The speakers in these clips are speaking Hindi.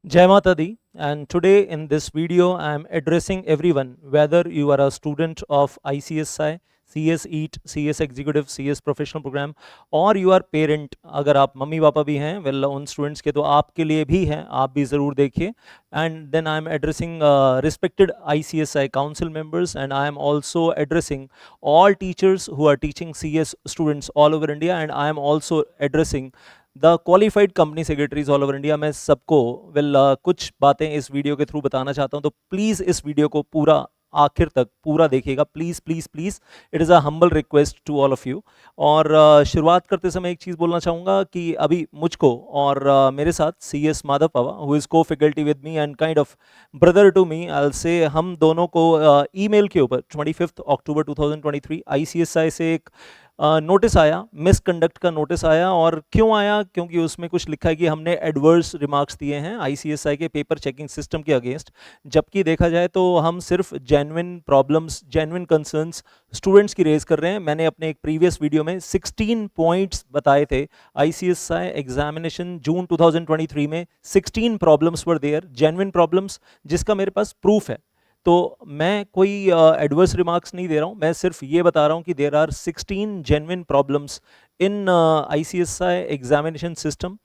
Jai Mata Di, and today in this video I am addressing everyone, whether you are a student of ICSI, CS EAT, CS Executive, CS Professional Program, और you are parent. अगर आप मम्मी पापा भी हैं, well उन students के तो आपके लिए भी हैं, आप भी ज़रूर देखिए. And then I am addressing respected ICSI council members, and I am also addressing all teachers who are teaching CS students all over India, and I am also addressing the qualified company secretaries all over India. मैं सबको कुछ बातें इस वीडियो के थ्रू बताना चाहता हूं, तो प्लीज़ इस वीडियो को पूरा आखिर तक पूरा देखिएगा, please please please. It is a humble request to all of you. और शुरुआत करते समय एक चीज़ बोलना चाहूँगा कि अभी मुझको और मेरे साथ सी S Madhav Pawar, who is co faculty with me and kind of brother to me, I will say, हम दोनों को ईमेल के ऊपर 25 अक्टूबर 2023 ICSI से एक नोटिस आया, मिसकंडक्ट का नोटिस आया. और क्यों आया? क्योंकि उसमें कुछ लिखा है कि हमने एडवर्स रिमार्क्स दिए हैं ICSI के पेपर चेकिंग सिस्टम के अगेंस्ट, जबकि देखा जाए तो हम सिर्फ genuine problems, genuine concerns students की रेज कर रहे हैं. मैंने अपने एक प्रीवियस वीडियो में 16 पॉइंट्स बताए थे. ICSI एग्जामिनेशन जून 2023 में 16 problems were there, genuine problems, जिसका मेरे पास प्रूफ है. तो मैं कोई एडवर्स रिमार्क्स नहीं दे रहा हूँ, मैं सिर्फ ये बता रहा हूँ कि there are 16 genuine problems in ICSI examination system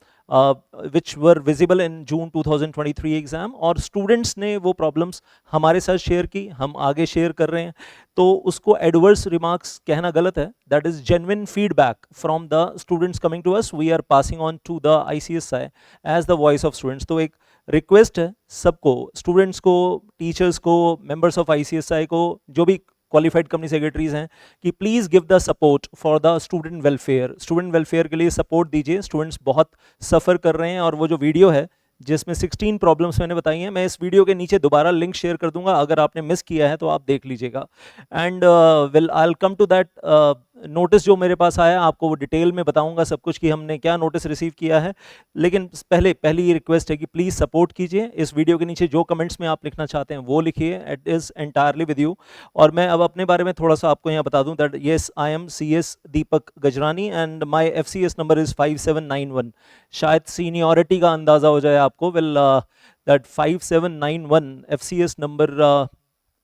which were visible in June 2023 exam. और स्टूडेंट्स ने वो प्रॉब्लम्स हमारे साथ शेयर की, हम आगे शेयर कर रहे हैं. तो उसको एडवर्स रिमार्क्स कहना गलत है. That is genuine feedback from the students coming to us. We are passing on to the ICSI as the voice of students. तो एक रिक्वेस्ट है सबको, स्टूडेंट्स को, टीचर्स को, मेंबर्स ऑफ ICSI को, जो भी क्वालिफाइड कंपनी सेक्रेटरीज हैं, कि please give the support for the student welfare. Student welfare के लिए सपोर्ट दीजिए. स्टूडेंट्स बहुत सफ़र कर रहे हैं. और वो जो वीडियो है जिसमें 16 प्रॉब्लम्स मैंने बताई हैं, मैं इस वीडियो के नीचे दोबारा लिंक शेयर कर दूंगा. अगर आपने मिस किया है तो आप देख लीजिएगा. And will I will come to that notice जो मेरे पास आया, आपको वो डिटेल में बताऊंगा सब कुछ कि हमने क्या नोटिस रिसीव किया है. लेकिन पहली ये रिक्वेस्ट है कि प्लीज़ सपोर्ट कीजिए. इस वीडियो के नीचे जो कमेंट्स में आप लिखना चाहते हैं वो लिखिए. It is entirely with you. और मैं अब अपने बारे में थोड़ा सा आपको यहाँ बता दूँ that yes, I am CS Deepak Gajrani and my FCS number is 5791. शायद सीनियरिटी का अंदाज़ा हो जाए आपको. वेल दैट 5791 FCS नंबर,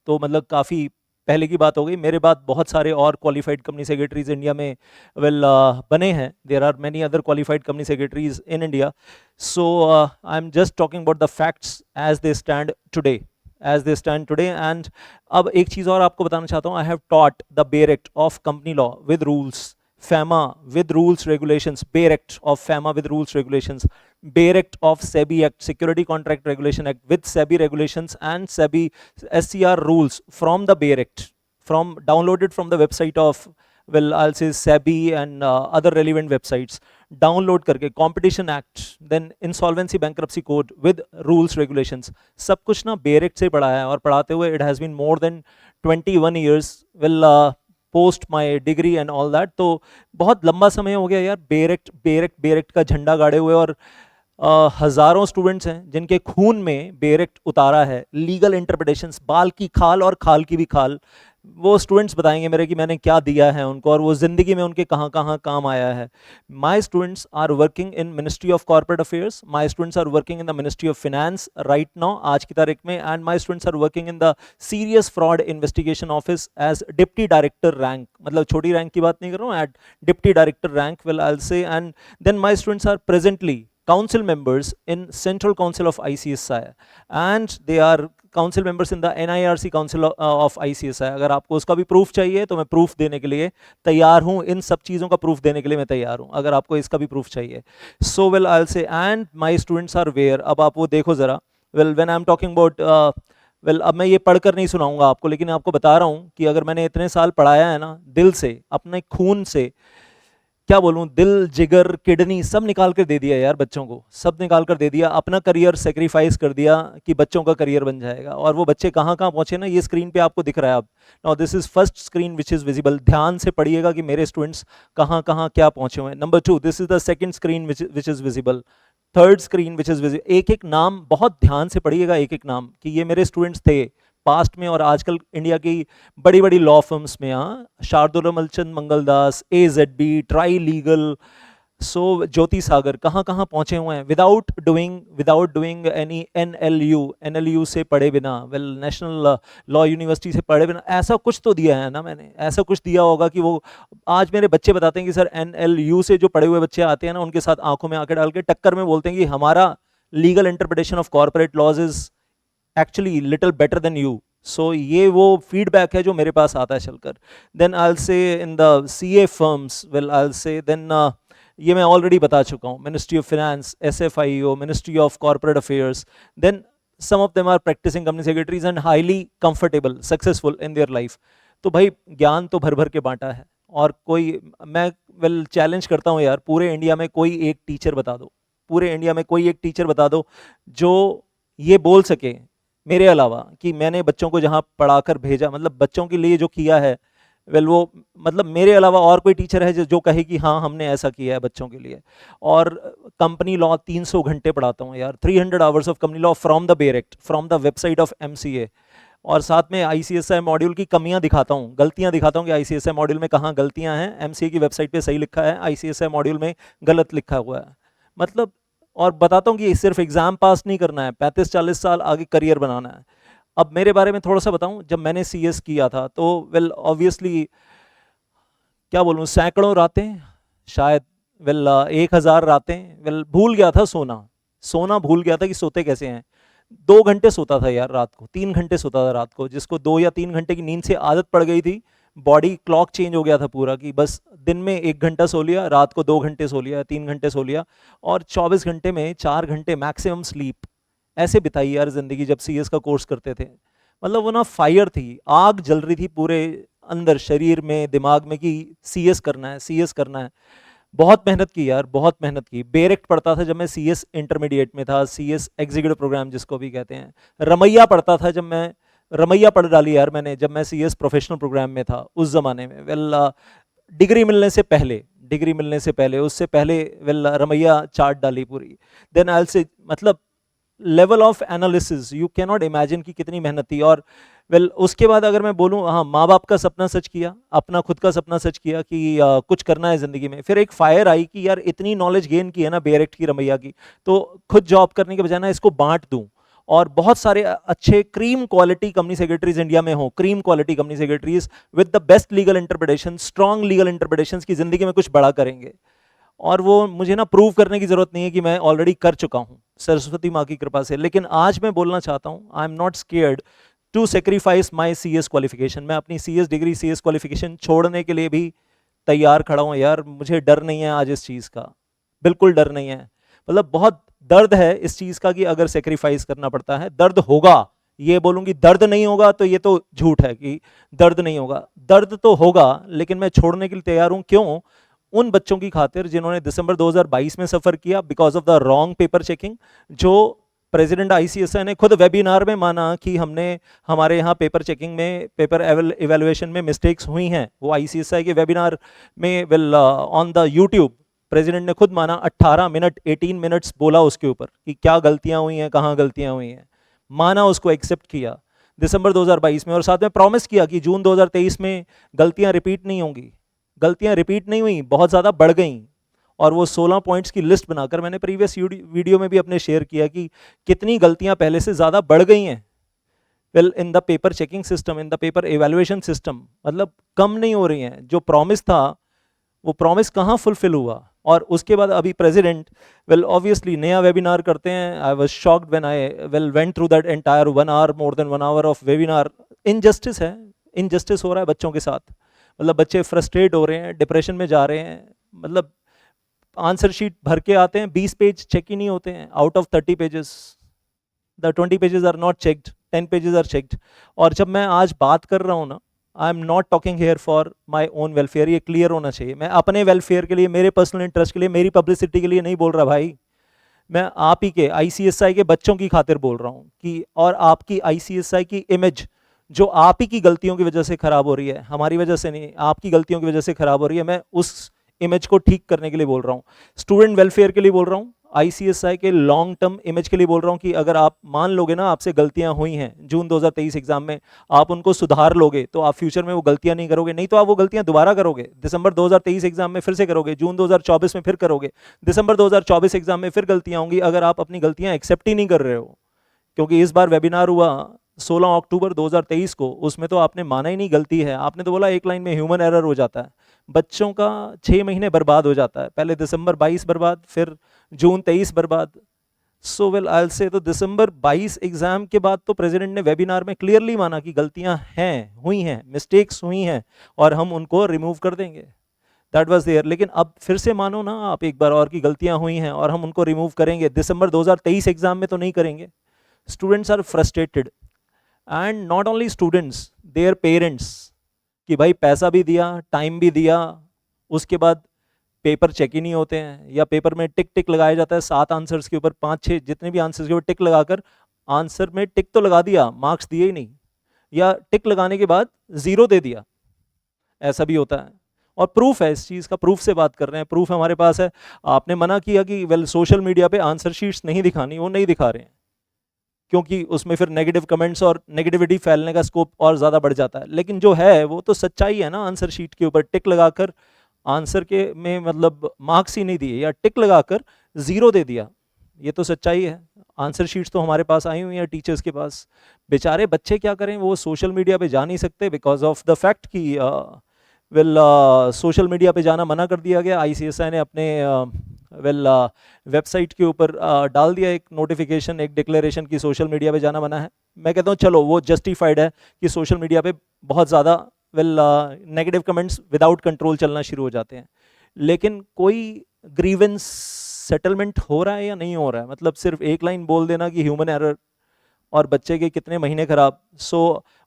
तो मतलब काफ़ी पहले की बात हो गई. मेरे बाद बहुत सारे और क्वालिफाइड कंपनी सेक्रेटरीज इंडिया में बने हैं. There are many other qualified company secretaries in India. So I am just talking about the facts as they stand today, and अब एक चीज़ और आपको बताना चाहता हूँ. I have taught the bare act of company law with rules, FAMA with rules regulations, BEAR Act of FAMA with rules regulations, BEAR Act of SEBI Act, Security Contract Regulation Act with SEBI regulations and SEBI SCR rules from the BEAR Act, from downloaded from the website of, well, I'll say SEBI and other relevant websites. Download करके Competition Act, then Insolvency Bankruptcy Code with rules regulations, सब कुछ ना BEAR Act से पढ़ा है. और पढ़ाते हुए it has been more than 21 years. well post my degree and all that. तो बहुत लंबा समय हो गया यार बेयर एक्ट का झंडा गाड़े हुए. और हज़ारों स्टूडेंट्स हैं जिनके खून में बेयर एक्ट उतारा है. लीगल इंटरप्रिटेशंस, बाल की खाल और खाल की भी खाल, वो स्टूडेंट्स बताएंगे मेरे कि मैंने क्या दिया है उनको और वो ज़िंदगी में उनके कहाँ कहाँ काम आया है. My students are working in ministry of corporate affairs, my students are working in the ministry of finance right now, आज की तारीख में. And my students are working in the serious fraud investigation office as deputy director rank. मतलब छोटी रैंक की बात नहीं कर रहा हूँ, at deputy director rank, will I say. And then my students are presently council members in Central Council of ICSI and they are council members in the NIRC Council of ICSI. अगर आपको उसका भी प्रूफ चाहिए तो मैं प्रूफ देने के लिए तैयार हूँ. इन सब चीज़ों का प्रूफ देने के लिए मैं तैयार हूँ अगर आपको इसका भी प्रूफ चाहिए. So well I will say, and my students are where. अब आप वो देखो ज़रा. Well when I am talking about, well अब मैं ये पढ़कर नहीं सुनाऊंगा आपको, लेकिन आपको बता रहा हूँ कि अगर मैंने इतने साल पढ़ाया है ना, दिल से, अपने खून से, क्या बोलूं, दिल, जिगर, किडनी सब निकाल कर दे दिया यार बच्चों को, सब निकाल कर दे दिया. अपना करियर सेक्रीफाइस कर दिया कि बच्चों का करियर बन जाएगा. और वो बच्चे कहाँ कहाँ पहुंचे ना, ये स्क्रीन पे आपको दिख रहा है अब. Now this is first screen which is visible. ध्यान से पढ़िएगा कि मेरे स्टूडेंट्स कहाँ कहाँ क्या पहुंचे हुए हैं. Number 2, this is the second screen which is visible. Third screen which is visible. एक एक नाम बहुत ध्यान से पढ़िएगा, एक एक नाम, कि ये मेरे स्टूडेंट्स थे पास्ट में और आजकल इंडिया की बड़ी बड़ी लॉ फर्म्स में. यहाँ Shardul Amarchand Mangaldas, AZB, Trilegal, so Jyoti Sagar कहाँ कहाँ पहुँचे हुए हैं विदाउट डूइंग एनी एनएलयू से पढ़े बिना, वेल नेशनल लॉ यूनिवर्सिटी से पढ़े बिना। ऐसा कुछ तो दिया है ना मैंने, ऐसा कुछ दिया होगा कि वो आज मेरे बच्चे बताते हैं कि सर एनएलयू से जो पढ़े हुए बच्चे आते हैं ना, उनके साथ आंखों में आंखें डाल के टक्कर में बोलते हैं कि हमारा legal interpretation of corporate laws is actually little better than you. So ये वो फीडबैक है जो मेरे पास आता है चलकर। Then I will say in the CA firms, well I will say then ये मैं ऑलरेडी बता चुका हूँ, ministry of finance, SFIO, ministry of corporate affairs. Then some of them are practising company secretaries and highly comfortable successful in their life. तो भाई ज्ञान तो भर भर के बांटा है। और कोई मैं वेल चैलेंज करता हूँ यार, पूरे इंडिया में कोई एक टीचर बता दो, पूरे इंडिया में कोई एक टीचर बता दो जो ये बोल सके मेरे अलावा कि मैंने बच्चों को जहाँ पढ़ाकर भेजा, मतलब बच्चों के लिए जो किया है, वेल वो मतलब मेरे अलावा और कोई टीचर है जो कहे कि हाँ हमने ऐसा किया है बच्चों के लिए। और कंपनी लॉ 300 घंटे पढ़ाता हूँ यार, 300 hours of company law from the बेरेक्ट, from the website of MCA. और साथ में आईसीएसआई मॉड्यूल की कमियां दिखाता हूँ, गलतियां दिखाता हूँ कि आईसीएसआई मॉड्यूल में कहाँ गलतियां हैं। एमसीए की वेबसाइट पे सही लिखा है, आईसीएसआई मॉड्यूल में गलत लिखा हुआ है, मतलब। और बताता हूँ कि सिर्फ एग्जाम पास नहीं करना है, 35-40 साल आगे करियर बनाना है। अब मेरे बारे में थोड़ा सा बताऊं, जब मैंने सीएस किया था तो वेल ऑब्वियसली क्या बोलूं, सैकड़ों रातें, शायद वेल 1000 रातें, वेल भूल गया था सोना भूल गया था कि सोते कैसे हैं। 2 घंटे सोता था यार रात को, 3 घंटे सोता था रात को। जिसको 2 या 3 घंटे की नींद से आदत पड़ गई थी, बॉडी क्लॉक चेंज हो गया था पूरा, कि बस दिन में 1 घंटा सो लिया, रात को 2 घंटे सो लिया, 3 घंटे सो लिया, और 24 घंटे में 4 घंटे मैक्सिमम स्लीप। ऐसे बिताई यार जिंदगी जब सीएस का कोर्स करते थे। मतलब वो ना फायर थी, आग जल रही थी पूरे अंदर शरीर में, दिमाग में, कि सीएस करना है, सीएस करना है। बहुत मेहनत की यार, बहुत मेहनत की। बेरेक्ट पढ़ता था जब मैं सीएस इंटरमीडिएट में था, सीएस एग्जीक्यूटिव प्रोग्राम जिसको भी कहते हैं। रमैया पढ़ता था जब मैं, रमैया पढ़ डाली यार मैंने जब मैं सीएस प्रोफेशनल प्रोग्राम में था उस जमाने में। वेल डिग्री मिलने से पहले, डिग्री मिलने से पहले, उससे पहले वेल रमैया चार्ट डाली पूरी। देन आई से मतलब level of analysis you can not imagine कि कितनी मेहनत थी। और वेल उसके बाद अगर मैं बोलूँ, हाँ माँ बाप का सपना सच किया, अपना खुद का सपना सच किया कि कुछ करना है ज़िंदगी में। फिर एक फायर आई कि यार इतनी नॉलेज गेन की है ना बेरेक्ट की, रमैया की, तो खुद जॉब करने के बजाय ना इसको बांट दूं, और बहुत सारे अच्छे cream quality company secretaries India में हो, cream quality company secretaries with the best legal interpretation, strong legal interpretation की ज़िंदगी में कुछ बड़ा करेंगे। और वो मुझे ना प्रूव करने की जरूरत नहीं है कि मैं ऑलरेडी कर चुका हूं सरस्वती माँ की कृपा से। लेकिन आज मैं बोलना चाहता हूं, I am not scared to sacrifice my CS qualification. मैं अपनी सीएस डिग्री, सीएस क्वालिफिकेशन छोड़ने के लिए भी तैयार खड़ा हूं यार। मुझे डर नहीं है आज इस चीज़ का, बिल्कुल डर नहीं है। मतलब बहुत दर्द है इस चीज़ का कि अगर सेक्रीफाइस करना पड़ता है, दर्द होगा। ये बोलूंगी दर्द नहीं होगा तो ये तो झूठ है कि दर्द नहीं होगा, दर्द तो होगा, लेकिन मैं छोड़ने के लिए तैयार हूं। क्यों? उन बच्चों की खातिर जिन्होंने दिसंबर 2022 में सफर किया because of the wrong paper checking, जो प्रेसिडेंट आईसीएसआई ने खुद वेबिनार में माना कि हमने हमारे यहाँ पेपर चेकिंग में, पेपर एवेलुएशन में मिस्टेक्स हुई हैं। वो आईसीएसआई के वेबिनार में well on the YouTube president ने खुद माना, 18 मिनट 18 मिनट्स बोला उसके ऊपर कि क्या गलतियां हुई हैं, कहाँ गलतियां हुई हैं, माना, उसको एक्सेप्ट किया दिसंबर 2022 में। और साथ में प्रॉमिस किया कि जून 2023 में गलतियां रिपीट नहीं होंगी। गलतियां रिपीट नहीं हुई, बहुत ज़्यादा बढ़ गई। और वो 16 पॉइंट्स की लिस्ट बनाकर मैंने प्रीवियस वीडियो में भी अपने शेयर किया कि कितनी गलतियां पहले से ज़्यादा बढ़ गई हैं। Well in the paper checking system, in the paper evaluation system, मतलब कम नहीं हो रही हैं। जो प्रॉमिस था वो प्रॉमिस कहाँ फुलफिल हुआ। और उसके बाद अभी प्रेसिडेंट वेल ऑब्वियसली नया वेबिनार करते हैं। I was shocked when I well went through that entire 1 hour, more than 1 hour of webinar. Injustice है, इनजस्टिस हो रहा है बच्चों के साथ। मतलब बच्चे फ्रस्ट्रेट हो रहे हैं, डिप्रेशन में जा रहे हैं। मतलब आंसर शीट भर के आते हैं, 20 पेज चेक ही नहीं होते हैं out of 30 pages. The 20 pages are not checked, 10 pages are checked. और जब मैं आज बात कर रहा हूँ ना, I am not talking here for my own welfare, ये क्लियर होना चाहिए। मैं अपने वेलफेयर के लिए, मेरे पर्सनल इंटरेस्ट के लिए, मेरी पब्लिसिटी के लिए नहीं बोल रहा भाई। मैं आप ही के आईसीएसआई के बच्चों की खातिर बोल रहा हूँ कि, और आपकी आईसीएसआई की इमेज जो आप ही की गलतियों की वजह से खराब हो रही है, हमारी वजह से नहीं, आपकी गलतियों की वजह से खराब हो रही है, मैं उस इमेज को ठीक करने के लिए बोल रहा हूँ। स्टूडेंट वेलफेयर के लिए बोल रहा हूँ, आईसीएसआई के लॉन्ग टर्म इमेज के लिए बोल रहा हूँ कि अगर आप मान लोगे ना आपसे गलतियां हुई हैं जून 2023 एग्जाम में, आप उनको सुधार लोगे तो आप फ्यूचर में वो गलतियां नहीं करोगे, नहीं तो आप वो गलतियां दोबारा करोगे। दिसंबर 2023 एग्जाम में फिर से करोगे, जून 2024 में फिर करोगे, दिसंबर 2024 एग्जाम में फिर गलतियां होंगी अगर आप अपनी गलतियां एक्सेप्ट ही नहीं कर रहे हो। क्योंकि इस बार वेबिनार हुआ 16 अक्टूबर 2023 को, उसमें तो आपने माना ही नहीं गलती है, आपने तो बोला एक लाइन में ह्यूमन एरर हो जाता है। बच्चों का 6 महीने बर्बाद हो जाता है, पहले दिसंबर 22 बर्बाद, फिर जून 23 बर्बाद। सो वेल आई विल से तो दिसंबर 22 एग्जाम के बाद तो प्रेसिडेंट ने वेबिनार में क्लियरली माना कि गलतियां हैं, हुई हैं, मिस्टेक्स हुई हैं और हम उनको रिमूव कर देंगे। That was there. लेकिन अब फिर से मानो ना आप एक बार और की गलतियां हुई हैं और हम उनको रिमूव करेंगे, दिसंबर 2023 एग्जाम में तो नहीं करेंगे। Students are frustrated and not only students, their parents, कि भाई पैसा भी दिया, टाइम भी दिया, उसके बाद पेपर चेक ही नहीं होते हैं, या पेपर में टिक टिक लगाया जाता है 7 आंसर्स के ऊपर, 5-6 जितने भी आंसर्स के ऊपर टिक लगाकर आंसर में टिक तो लगा दिया, मार्क्स दिए ही नहीं, या टिक लगाने के बाद 0 दे दिया, ऐसा भी होता है। और प्रूफ है इस चीज़ का, प्रूफ से बात कर रहे हैं, प्रूफ हमारे पास है। आपने मना किया कि वेल सोशल मीडिया पे आंसर शीट्स नहीं दिखानी, वो नहीं दिखा रहे हैं क्योंकि उसमें फिर नेगेटिव कमेंट्स और नेगेटिविटी फैलने का स्कोप और ज़्यादा बढ़ जाता है। लेकिन जो है वो तो सच्चाई है ना, आंसर शीट के ऊपर टिक लगाकर आंसर के में मतलब मार्क्स ही नहीं दिए या टिक लगाकर 0 दे दिया, ये तो सच्चाई है। आंसर शीट्स तो हमारे पास आई हुई हैं टीचर्स के पास। बेचारे बच्चे क्या करें, वो सोशल मीडिया पे जा नहीं सकते बिकॉज ऑफ द फैक्ट कि वेल सोशल मीडिया पे जाना मना कर दिया गया। आईसीएसआई ने अपने वेबसाइट के ऊपर डाल दिया एक नोटिफिकेशन, एक डिक्लेरेशन कि सोशल मीडिया पे जाना मना है। मैं कहता हूँ चलो वो जस्टिफाइड है कि सोशल मीडिया पे बहुत ज़्यादा नेगेटिव कमेंट्स विदाउट कंट्रोल चलना शुरू हो जाते हैं। लेकिन कोई ग्रीवेंस सेटलमेंट हो रहा है या नहीं हो रहा है? मतलब सिर्फ एक लाइन बोल देना कि ह्यूमन एरर और बच्चे के कितने महीने खराब।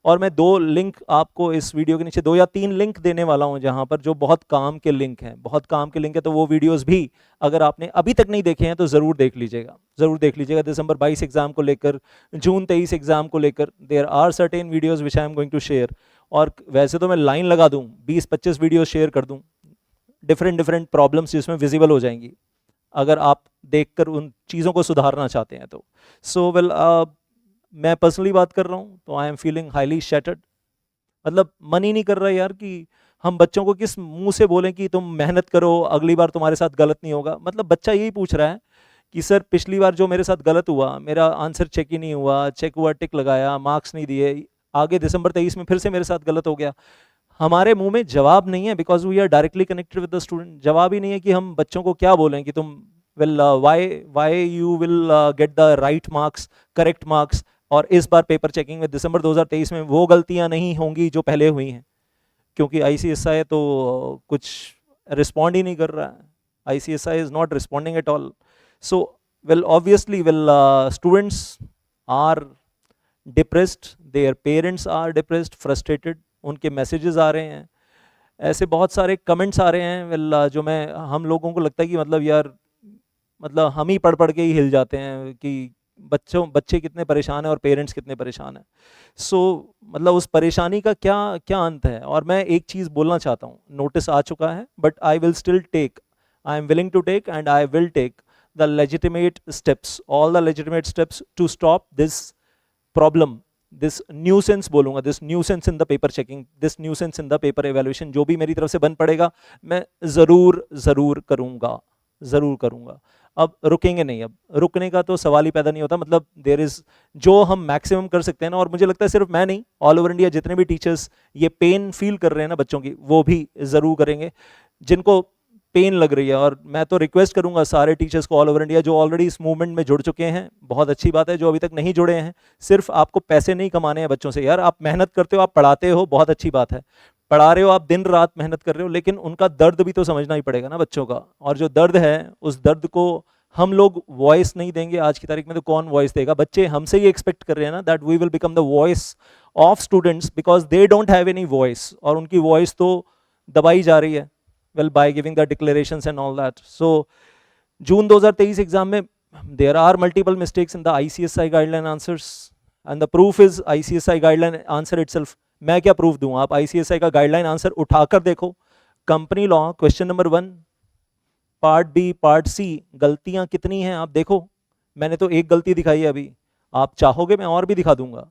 और मैं 2 लिंक आपको इस वीडियो के नीचे 2 या 3 लिंक देने वाला हूं जहां पर जो बहुत काम के लिंक हैं, बहुत काम के लिंक है। तो वो वीडियोस भी अगर आपने अभी तक नहीं देखे हैं तो ज़रूर देख लीजिएगा, ज़रूर देख लीजिएगा। दिसंबर 22 एग्जाम को लेकर, जून 23 एग्जाम को लेकर there are certain videos which I am going to share. और वैसे तो मैं लाइन लगा दूँ 20-25 वीडियो शेयर कर दूँ, डिफरेंट प्रॉब्लम्स जिसमें विजिबल हो जाएंगी अगर आप देखकर उन चीज़ों को सुधारना चाहते हैं तो। सो वेल मैं पर्सनली बात कर रहा हूँ तो I am feeling highly shattered. मतलब मन ही नहीं कर रहा यार कि हम बच्चों को किस मुंह से बोलें कि तुम मेहनत करो, अगली बार तुम्हारे साथ गलत नहीं होगा। मतलब बच्चा यही पूछ रहा है कि सर पिछली बार जो मेरे साथ गलत हुआ, मेरा आंसर चेक ही नहीं हुआ, चेक हुआ टिक लगाया, मार्क्स नहीं दिए, आगे दिसंबर 23 में फिर से मेरे साथ गलत हो गया। हमारे मुंह में जवाब नहीं है because we are directly connected with the student. जवाब ही नहीं है कि हम बच्चों को क्या बोलें कि तुम will why you will get the right marks, correct marks, और इस बार पेपर चेकिंग में दिसंबर 2023 में वो गलतियां नहीं होंगी जो पहले हुई हैं। क्योंकि आईसीएसआई तो कुछ रिस्पॉन्ड ही नहीं कर रहा है, ICSI is not responding at all. So well obviously well students are depressed, their parents are depressed, frustrated, उनके मैसेजेस आ रहे हैं, ऐसे बहुत सारे कमेंट्स आ रहे हैं वेल जो मैं हम लोगों को लगता है कि मतलब यार मतलब हम ही पढ़ पढ़ के ही हिल जाते हैं कि बच्चे कितने परेशान हैं और पेरेंट्स कितने परेशान हैं। सो मतलब उस परेशानी का क्या क्या अंत है? और मैं एक चीज़ बोलना चाहता हूँ, नोटिस आ चुका है but I will still take, I am willing to take and I will take the legitimate steps, all the legitimate steps to stop this problem, this nuisance बोलूँगा, this nuisance in the paper checking, this nuisance in the paper evaluation. जो भी मेरी तरफ से बन पड़ेगा मैं ज़रूर करूँगा, ज़रूर करूँगा। अब रुकेंगे नहीं, अब रुकने का तो सवाल ही पैदा नहीं होता। मतलब देयर इज जो हम मैक्सिमम कर सकते हैं ना, और मुझे लगता है सिर्फ मैं नहीं, ऑल ओवर इंडिया जितने भी टीचर्स ये पेन फील कर रहे हैं ना बच्चों की, वो भी ज़रूर करेंगे जिनको पेन लग रही है। और मैं तो रिक्वेस्ट करूंगा सारे टीचर्स को ऑल ओवर इंडिया जो ऑलरेडी इस मूवमेंट में जुड़ चुके हैं, बहुत अच्छी बात है। जो अभी तक नहीं जुड़े हैं, सिर्फ आपको पैसे नहीं कमाने हैं बच्चों से, यार आप मेहनत करते हो, आप पढ़ाते हो, बहुत अच्छी बात है, पढ़ा रहे हो आप, दिन रात मेहनत कर रहे हो, लेकिन उनका दर्द भी तो समझना ही पड़ेगा ना बच्चों का। और जो दर्द है उस दर्द को हम लोग वॉइस नहीं देंगे आज की तारीख में तो कौन वॉइस देगा? बच्चे हमसे ही एक्सपेक्ट कर रहे हैं ना that we will become the voice of students because they don't have any voice, और उनकी वॉइस तो दबाई जा रही है well by giving the declarations and all that. So June 2023 exam में there are multiple mistakes in the ICSI guideline answers and the proof is ICSI guideline answer itself. मैं क्या प्रूफ दूं? आप ICSI का गाइडलाइन आंसर उठाकर देखो, company law question number 1, part B, part C, गलतियां कितनी हैं आप देखो। मैंने तो एक गलती दिखाई है अभी, आप चाहोगे मैं और भी दिखा दूंगा।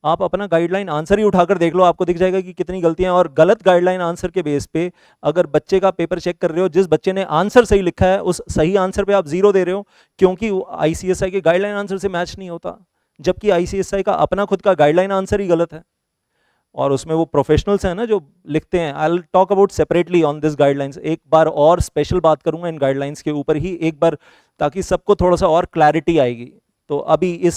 आप अपना गाइडलाइन आंसर ही उठाकर देख लो, आपको दिख जाएगा कि कितनी गलतियां। और गलत गाइडलाइन आंसर के बेस पे अगर बच्चे का पेपर चेक कर रहे हो, जिस बच्चे ने आंसर सही लिखा है उस सही आंसर पे आप 0 दे रहे हो, क्योंकि वो आईसीएसआई के गाइडलाइन आंसर से मैच नहीं होता, जबकि आईसीएसआई का अपना खुद का गाइडलाइन आंसर ही गलत है। और उसमें वो प्रोफेशनल्स हैं ना जो लिखते हैं, I will talk about separately on this guidelines, एक बार और स्पेशल बात करूंगा इन गाइडलाइंस के ऊपर ही एक बार, ताकि सबको थोड़ा सा और क्लैरिटी आएगी। तो अभी इस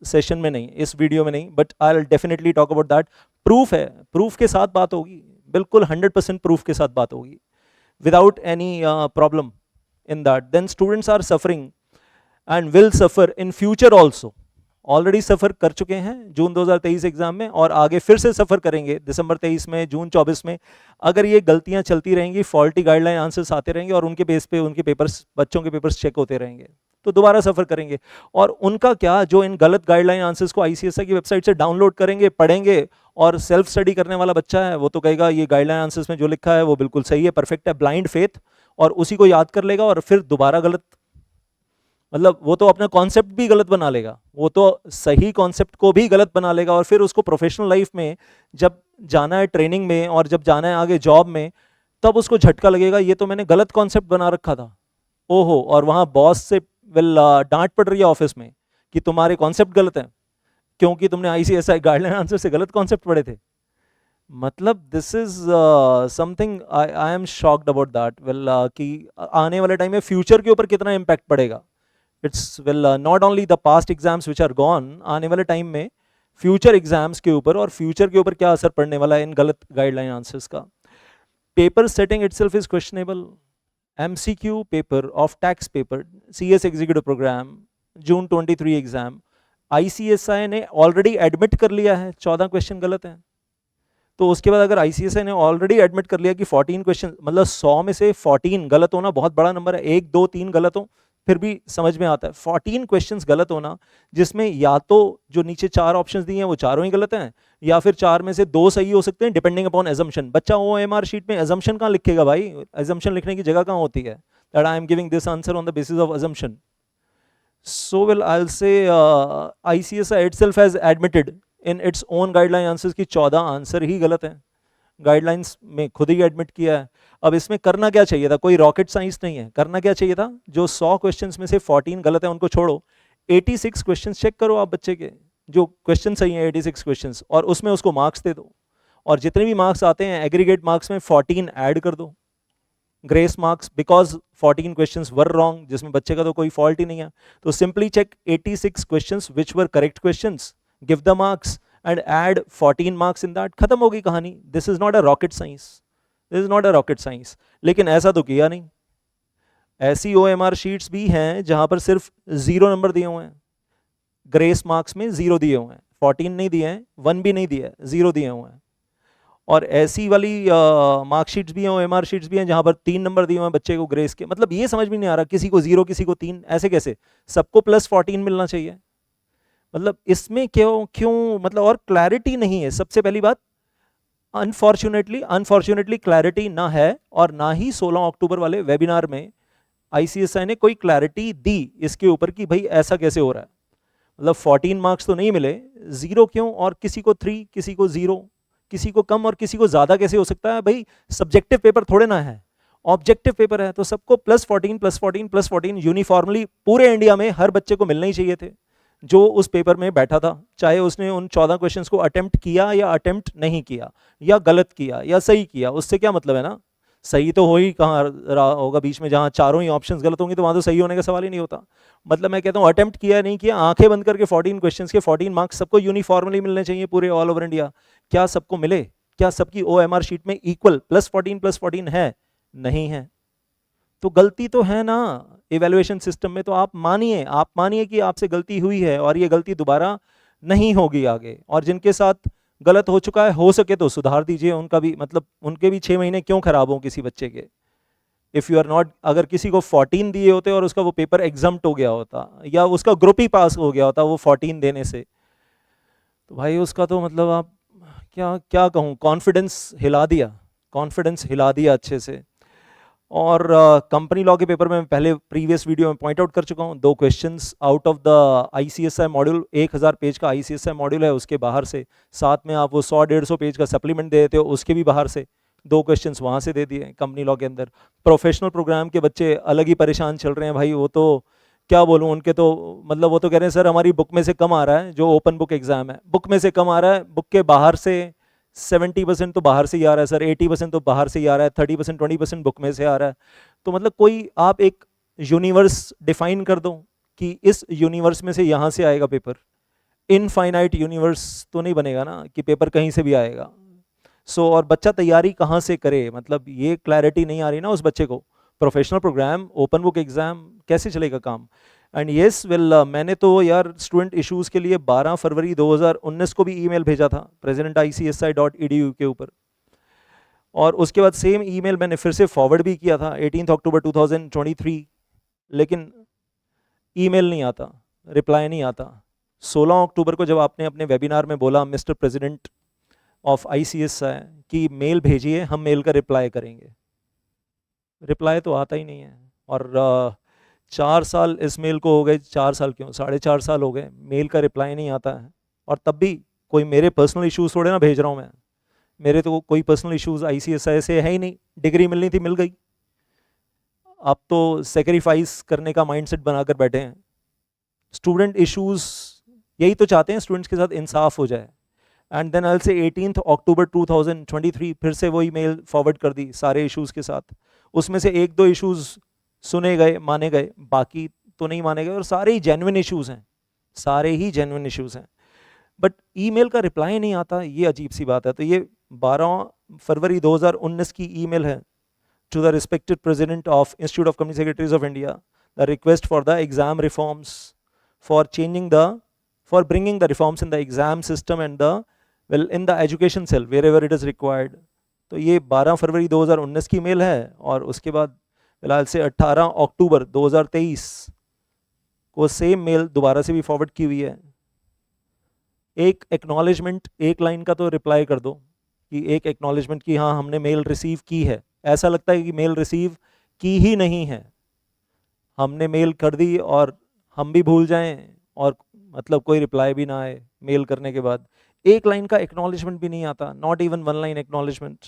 सेशन में नहीं, इस वीडियो में नहीं, but I will definitely talk about that. Proof है, प्रूफ के साथ बात होगी, बिल्कुल 100% प्रूफ के साथ बात होगी, without any problem in that. Then students are suffering and will suffer in future also, already suffer कर चुके हैं जून 2023 एग्जाम में, और आगे फिर से सफ़र करेंगे दिसंबर 23 में, जून 24 में। अगर ये गलतियां चलती रहेंगी, फॉल्टी गाइडलाइन आंसर्स आते रहेंगे और उनके बेस पे उनके पेपर्स, बच्चों के पेपर्स चेक होते रहेंगे, तो दोबारा सफ़र करेंगे। और उनका क्या, जो इन गलत गाइडलाइन आंसर्स को आईसीएसआई की वेबसाइट से डाउनलोड करेंगे, पढ़ेंगे, और सेल्फ स्टडी करने वाला बच्चा है वो तो कहेगा ये गाइडलाइन आंसर्स में जो लिखा है वो बिल्कुल सही है, परफेक्ट है, ब्लाइंड फेथ, और उसी को याद कर लेगा और फिर दोबारा गलत, मतलब वो तो अपना कॉन्सेप्ट भी गलत बना लेगा, वो तो सही कॉन्सेप्ट को भी गलत बना लेगा, और फिर उसको प्रोफेशनल लाइफ में जब जाना है ट्रेनिंग में और जब जाना है आगे जॉब में, तब उसको झटका लगेगा ये तो मैंने गलत कॉन्सेप्ट बना रखा था, ओहो। और वहाँ बॉस से डांट पड़ रही है ऑफिस में कि तुम्हारे कॉन्सेप्ट गलत हैं, क्योंकि तुमने आईसीएसआई गाइडलाइन आंसर से गलत कॉन्सेप्ट पढ़े थे। मतलब this is something I am shocked about that. Well कि आने वाले टाइम में फ्यूचर के ऊपर कितना इम्पैक्ट पड़ेगा। It's well not only the past exams which are gone, आने वाले टाइम में फ्यूचर एग्जाम्स के ऊपर, और फ्यूचर के ऊपर क्या असर पड़ने वाला है इन गलत गाइडलाइन आंसर्स का। Paper setting itself is questionable. MCQ paper of tax paper CS executive programme June 23 exam, ICSI ने ऑलरेडी एडमिट कर लिया है 14 क्वेश्चन गलत हैं। तो उसके बाद अगर आईसीएसआई ने ऑलरेडी एडमिट कर लिया कि 14 क्वेश्चन, मतलब 100 में से 14 गलत होना बहुत बड़ा नंबर है, 1 2 3 गलत हो फिर भी समझ में आता है, 14 क्वेश्चंस गलत होना, जिसमें या तो जो नीचे 4 ऑप्शंस दिए हैं वो चारों ही गलत हैं, या फिर 4 में से 2 सही हो सकते हैं डिपेंडिंग अपॉन एजम्पशन। बच्चा ओएमआर शीट में एजम्पशन कहाँ लिखेगा भाई, एजम्पशन लिखने की जगह कहाँ होती है, that I am giving this answer on the basis of assumption. So will I will से ICSI itself has admitted in its own guideline answers की 14 आंसर ही गलत हैं, गाइडलाइंस में खुद ही एडमिट किया है। अब इसमें करना क्या चाहिए था, कोई रॉकेट साइंस नहीं है, करना क्या चाहिए था, जो 100 क्वेश्चंस में से 14 गलत है उनको छोड़ो, 86 क्वेश्चंस चेक करो आप बच्चे के, जो क्वेश्चन सही हैं 86 क्वेश्चंस, और उसमें उसको मार्क्स दे दो, और जितने भी मार्क्स आते हैं एग्रीगेट मार्क्स में 14 ऐड कर दो, grace marks, because 14 questions were wrong, जिसमें बच्चे का तो कोई फॉल्ट ही नहीं है। तो simply check 86 questions which were correct questions, give the marks and add 14 marks in that, खत्म होगी कहानी। this is not a rocket science, this is not a rocket science। लेकिन ऐसा तो किया नहीं, ऐसी OMR शीट्स भी हैं जहां पर सिर्फ 0 नंबर दिए हुए हैं, ग्रेस मार्क्स में 0 दिए हुए हैं, 14 नहीं दिए हैं, 1 भी नहीं दिया है, 0 दिए हुए हैं। और ऐसी वाली मार्कशीट्स भी हैं, OMR शीट्स भी हैं जहां पर 3 नंबर दिए हुए हैं बच्चे को ग्रेस के। मतलब ये समझ में नहीं आ रहा, किसी को 0 किसी को 3, ऐसे कैसे, सबको +14 मिलना चाहिए, मतलब इसमें क्यों क्यों, मतलब और क्लैरिटी नहीं है। सबसे पहली बात, अनफॉर्चुनेटली क्लैरिटी ना है, और ना ही 16 अक्टूबर वाले वेबिनार में आईसीएसआई ने कोई क्लैरिटी दी इसके ऊपर कि भाई ऐसा कैसे हो रहा है। मतलब 14 मार्क्स तो नहीं मिले, 0 क्यों, और किसी को 3 किसी को 0, किसी को कम और किसी को ज़्यादा कैसे हो सकता है भाई। सब्जेक्टिव पेपर थोड़े ना है, ऑब्जेक्टिव पेपर है, तो सबको +14 यूनिफॉर्मली पूरे इंडिया में हर बच्चे को मिलने ही चाहिए थे जो उस पेपर में बैठा था, चाहे उसने उन 14 क्वेश्चंस को अटेम्प्ट किया या अटेम्प्ट नहीं किया, या गलत किया या सही किया, उससे क्या मतलब है ना। सही तो हो ही कहाँ रहा होगा बीच में, जहाँ चारों ही ऑप्शंस गलत होंगे तो वहाँ तो सही होने का सवाल ही नहीं होता। मतलब मैं कहता हूँ अटेम्प्ट किया नहीं किया, आंखें बंद करके 14 क्वेश्चंस के 14 मार्क्स सबको यूनिफॉर्मली मिलने चाहिए पूरे ऑल ओवर इंडिया। क्या सबको मिले, क्या सबकी OMR शीट में इक्वल +14 है, नहीं है, तो गलती तो है ना इवैल्यूएशन सिस्टम में। तो आप मानिए कि आपसे गलती हुई है, और ये गलती दोबारा नहीं होगी आगे, और जिनके साथ गलत हो चुका है हो सके तो सुधार दीजिए उनका भी, मतलब उनके भी 6 महीने क्यों खराब हो किसी बच्चे के। इफ़ यू आर नॉट, अगर किसी को 14 दिए होते और उसका वो पेपर एग्जम्प्ट हो गया होता, या उसका ग्रुप ही पास हो गया होता वो 14 देने से, तो भाई उसका तो मतलब आप क्या क्या कहूँ, कॉन्फिडेंस हिला दिया अच्छे से। और कंपनी लॉ के पेपर में मैं पहले प्रीवियस वीडियो में पॉइंट आउट कर चुका हूँ, 2 questions out of the ICSI module, 1000 page का आईसीएसआई मॉड्यूल है उसके बाहर से, साथ में आप वो 100-150 पेज का सप्लीमेंट दे देते हो उसके भी बाहर से 2 क्वेश्चंस वहाँ से दे दिए कंपनी लॉ के अंदर। प्रोफेशनल प्रोग्राम के बच्चे अलग ही परेशान चल रहे हैं भाई, वो तो क्या बोलूँ उनके तो, मतलब वो तो कह रहे हैं सर हमारी बुक में से कम आ रहा है, जो ओपन बुक एग्जाम है बुक में से कम आ रहा है, बुक के बाहर से 70% तो बाहर से ही आ रहा है सर, 80% तो बाहर से ही आ रहा है, 30% 20% बुक में से आ रहा है। तो मतलब कोई आप एक यूनिवर्स डिफाइन कर दो कि इस यूनिवर्स में से यहाँ से आएगा पेपर, इनफाइनाइट यूनिवर्स तो नहीं बनेगा ना कि पेपर कहीं से भी आएगा। सो और बच्चा तैयारी कहाँ से करे, मतलब ये क्लैरिटी नहीं आ रही ना उस बच्चे को, professional programme open book exam कैसे चलेगा काम। एंड येस वेल मैंने तो यार स्टूडेंट इश्यूज के लिए 12 फरवरी 2019 को भी ईमेल भेजा था president.icsi.edu के ऊपर, और उसके बाद सेम ईमेल मैंने फिर से फॉरवर्ड भी किया था 18 अक्टूबर 2023, लेकिन ईमेल नहीं आता, रिप्लाई नहीं आता। 16 अक्टूबर को जब आपने अपने वेबिनार में बोला मिस्टर प्रेसिडेंट ऑफ आईसीएसआई कि मेल भेजिए हम मेल का रिप्लाई करेंगे, रिप्लाई तो आता ही नहीं है। और 4 साल इस मेल को हो गए, 4 साल क्यों 4.5 साल हो गए, मेल का रिप्लाई नहीं आता है। और तब भी कोई मेरे पर्सनल इश्यूज थोड़े ना भेज रहा हूँ मैं, मेरे तो कोई पर्सनल इश्यूज आईसीएसआई से है ही नहीं, डिग्री मिलनी थी मिल गई। आप तो सेक्रीफाइस करने का माइंडसेट बनाकर बैठे हैं। स्टूडेंट इश्यूज यही तो चाहते हैं, स्टूडेंट्स के साथ इंसाफ हो जाए। एंड देन आई से 18 अक्टूबर 2023 फिर से वही मेल फॉरवर्ड कर दी सारे इश्यूज के साथ, उसमें से 1-2 इश्यूज सुने गए माने गए, बाकी तो नहीं माने गए, और सारे ही जेन्युइन इश्यूज हैं, सारे ही जेन्युइन इश्यूज हैं, बट ईमेल का रिप्लाई नहीं आता, ये अजीब सी बात है। तो ये 12 फरवरी 2019 की ईमेल है to the respected president of Institute of Company Secretaries of India, the request for the exam reforms, for bringing the reforms in the exam system and in the education cell wherever it is required। तो ये 12 फरवरी 2019 की मेल है, और उसके बाद फिलहाल से 18 अक्टूबर 2023 को सेम मेल दोबारा से भी फॉरवर्ड की हुई है। एक एक्नॉलेजमेंट, एक लाइन का तो रिप्लाई कर दो कि एक एक्नॉलेजमेंट कि हाँ हमने मेल रिसीव की है। ऐसा लगता है कि मेल रिसीव की ही नहीं है, हमने मेल कर दी और हम भी भूल जाएं और मतलब कोई रिप्लाई भी ना आए मेल करने के बाद, एक लाइन का एक्नॉलेजमेंट भी नहीं आता, नॉट इवन 1 लाइन एक्नॉलेजमेंट।